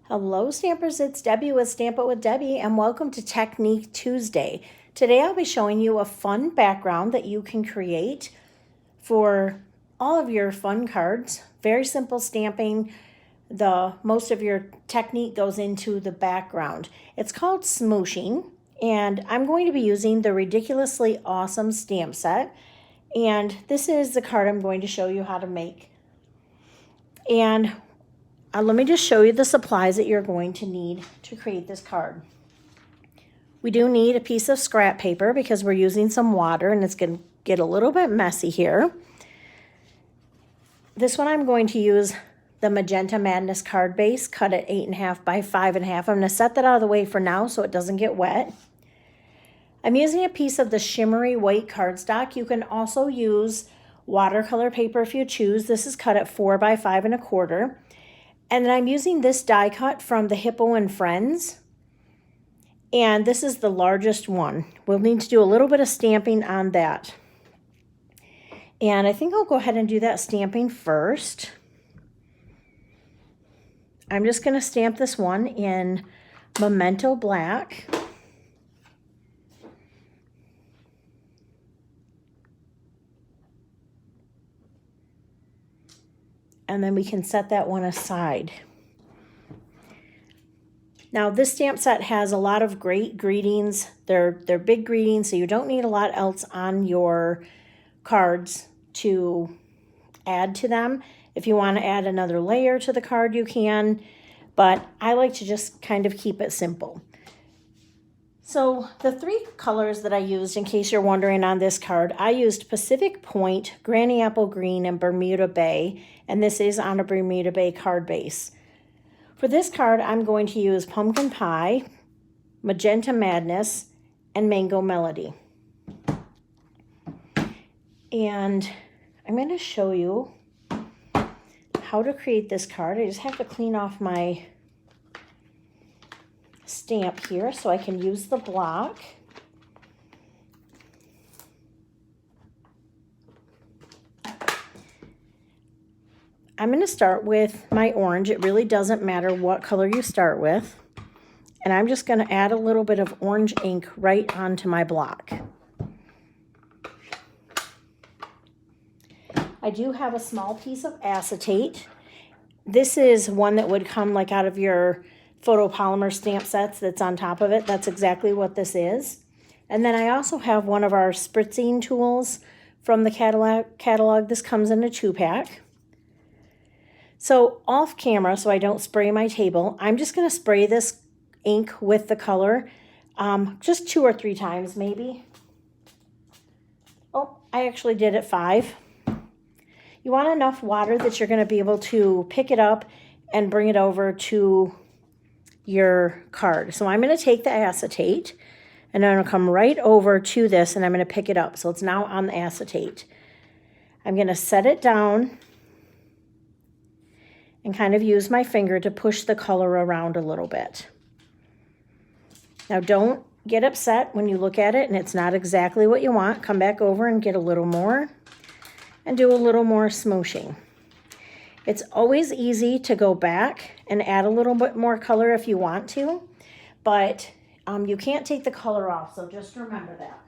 Hello Stampers, it's Debbie with Stamp It with Debbie and welcome to Technique Tuesday. Today I'll be showing you a fun background that you can create for all of your fun cards. Very simple stamping. Most of your technique goes into the background. It's called smooshing and I'm going to be using the Ridiculously Awesome stamp set. And this is the card I'm going to show you how to make. And let me just show you the supplies that you're going to need to create this card. We do need a piece of scrap paper because we're using some water and it's going to get a little bit messy here. This one I'm going to use the Magenta Madness card base, cut at 8.5 by 5.5. I'm going to set that out of the way for now so it doesn't get wet. I'm using a piece of the shimmery white cardstock. You can also use watercolor paper if you choose. This is cut at 4 by 5.25. And then I'm using this die cut from the Hippo and Friends. And this is the largest one. We'll need to do a little bit of stamping on that. And I think I'll go ahead and do that stamping first. I'm just going to stamp this one in Memento Black. And then we can set that one aside. Now this stamp set has a lot of great greetings. They're big greetings, so you don't need a lot else on your cards to add to them. If you want to add another layer to the card, you can, but I like to just kind of keep it simple. So the three colors that I used, in case you're wondering on this card, I used Pacific Point, Granny Apple Green, and Bermuda Bay, and this is on a Bermuda Bay card base. For this card, I'm going to use Pumpkin Pie, Magenta Madness, and Mango Melody. And I'm going to show you how to create this card. I just have to clean off my stamp here so I can use the block. I'm going to start with my orange. It really doesn't matter what color you start with. And I'm just going to add a little bit of orange ink right onto my block. I do have a small piece of acetate. This is one that would come like out of your photopolymer stamp sets that's on top of it. That's exactly what this is. And then I also have one of our spritzing tools from the catalog. This comes in a 2-pack. So off camera, so I don't spray my table, I'm just going to spray this ink with the color just 2 or 3 times maybe. Oh, I actually did it 5. You want enough water that you're going to be able to pick it up and bring it over to your card. So I'm going to take the acetate and I'm going to come right over to this and I'm going to pick it up. So it's now on the acetate. I'm going to set it down and kind of use my finger to push the color around a little bit. Now don't get upset when you look at it and it's not exactly what you want. Come back over and get a little more and do a little more smooshing. It's always easy to go back and add a little bit more color if you want to, but you can't take the color off, so just remember that.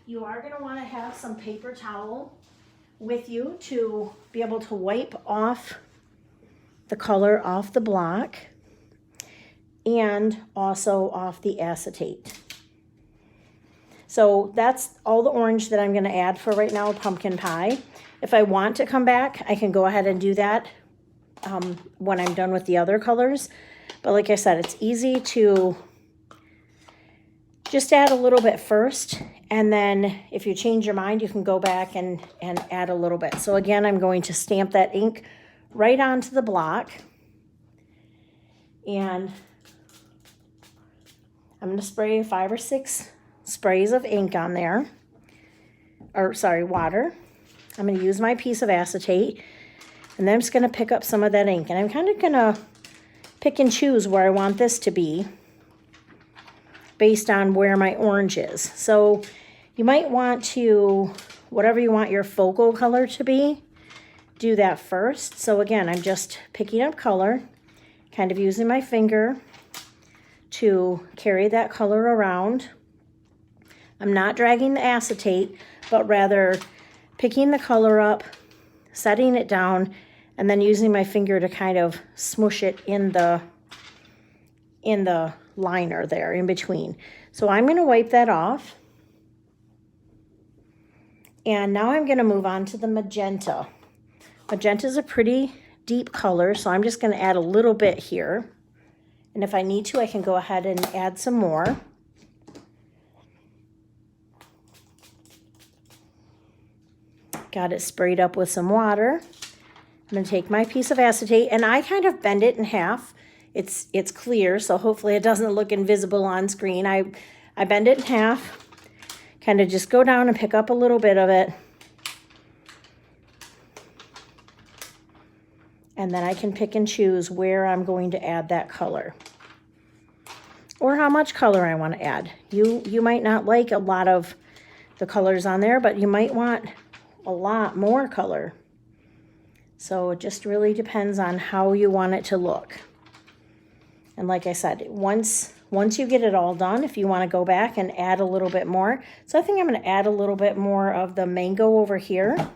You are going to want to have some paper towel with you to be able to wipe off the color off the block and also off the acetate. So that's all the orange that I'm going to add for right now, Pumpkin Pie. If I want to come back, I can go ahead and do that when I'm done with the other colors. But like I said, it's easy to just add a little bit first. And then if you change your mind, you can go back and add a little bit. So again, I'm going to stamp that ink right onto the block. And I'm going to spray 5 or 6 sprays of ink on there, or sorry, water. I'm going to use my piece of acetate, and then I'm just going to pick up some of that ink, and I'm kind of going to pick and choose where I want this to be based on where my orange is. So you might want to, whatever you want your focal color to be, do that first. So again, I'm just picking up color, kind of using my finger to carry that color around. I'm not dragging the acetate, but rather picking the color up, setting it down, and then using my finger to kind of smoosh it in the liner there in between. So I'm going to wipe that off. And now I'm going to move on to the magenta. Magenta is a pretty deep color, so I'm just going to add a little bit here. And if I need to, I can go ahead and add some more. Got it sprayed up with some water. I'm going to take my piece of acetate, and I kind of bend it in half. It's clear, so hopefully it doesn't look invisible on screen. I bend it in half, kind of just go down and pick up a little bit of it. And then I can pick and choose where I'm going to add that color or how much color I want to add. You might not like a lot of the colors on there, but you might want a lot more color. So it just really depends on how you want it to look. And like I said, once you get it all done, if you want to go back and add a little bit more. So I think I'm going to add a little bit more of the mango over here.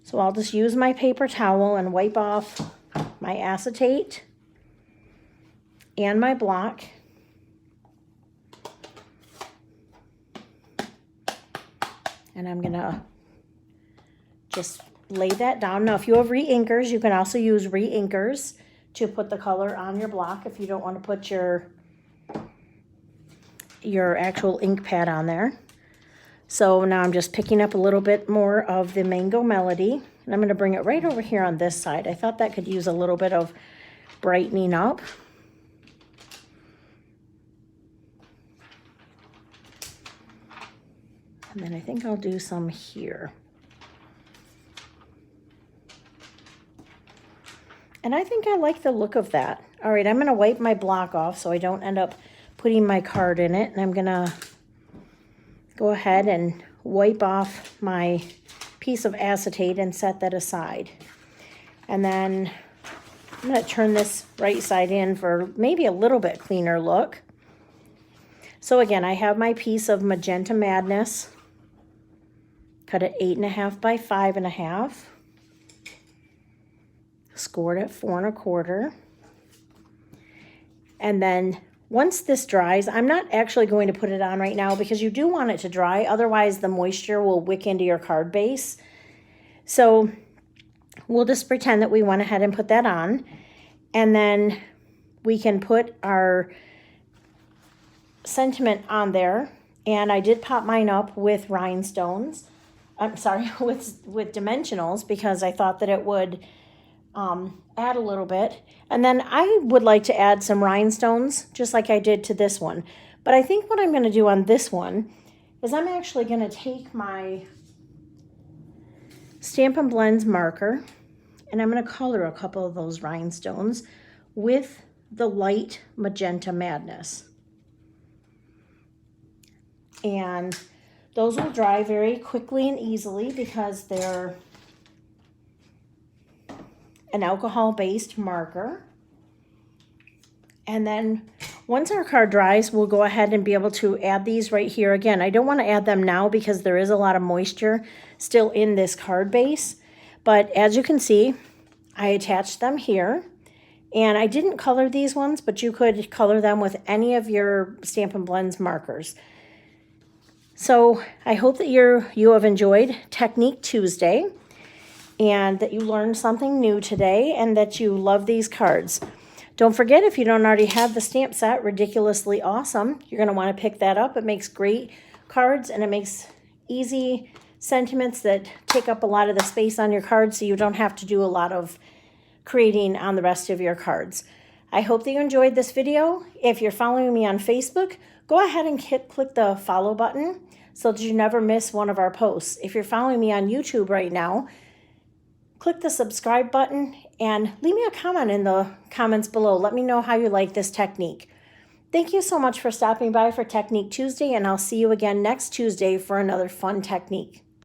So I'll just use my paper towel and wipe off my acetate and my block. And I'm going to just lay that down. Now, if you have re-inkers, you can also use re-inkers to put the color on your block if you don't want to put your actual ink pad on there. So now I'm just picking up a little bit more of the Mango Melody, and I'm going to bring it right over here on this side. I thought that could use a little bit of brightening up. And then I think I'll do some here. And I think I like the look of that. All right, I'm going to wipe my block off so I don't end up putting my card in it. And I'm going to go ahead and wipe off my piece of acetate and set that aside. And then I'm going to turn this right side in for maybe a little bit cleaner look. So again, I have my piece of Magenta Madness. Cut it 8.5 by 5.5. Scored at 4 1/4. And then once this dries, I'm not actually going to put it on right now because you do want it to dry. Otherwise, the moisture will wick into your card base. So we'll just pretend that we went ahead and put that on. And then we can put our sentiment on there. And I did pop mine up with rhinestones. I'm sorry, with dimensionals, because I thought that it would add a little bit. And then I would like to add some rhinestones, just like I did to this one. But I think what I'm going to do on this one is I'm actually going to take my Stampin' Blends marker, and I'm going to color a couple of those rhinestones with the light Magenta Madness. And those will dry very quickly and easily because they're an alcohol-based marker. And then once our card dries, we'll go ahead and be able to add these right here. Again, I don't want to add them now because there is a lot of moisture still in this card base. But as you can see, I attached them here. And I didn't color these ones, but you could color them with any of your Stampin' Blends markers. So I hope that you have enjoyed Technique Tuesday, and that you learned something new today, and that you love these cards. Don't forget, if you don't already have the stamp set, Ridiculously Awesome, you're going to want to pick that up. It makes great cards, and it makes easy sentiments that take up a lot of the space on your card, so you don't have to do a lot of creating on the rest of your cards. I hope that you enjoyed this video. If you're following me on Facebook, go ahead and click the follow button so that you never miss one of our posts. If you're following me on YouTube right now, click the subscribe button and leave me a comment in the comments below. Let me know how you like this technique. Thank you so much for stopping by for Technique Tuesday, and I'll see you again next Tuesday for another fun technique.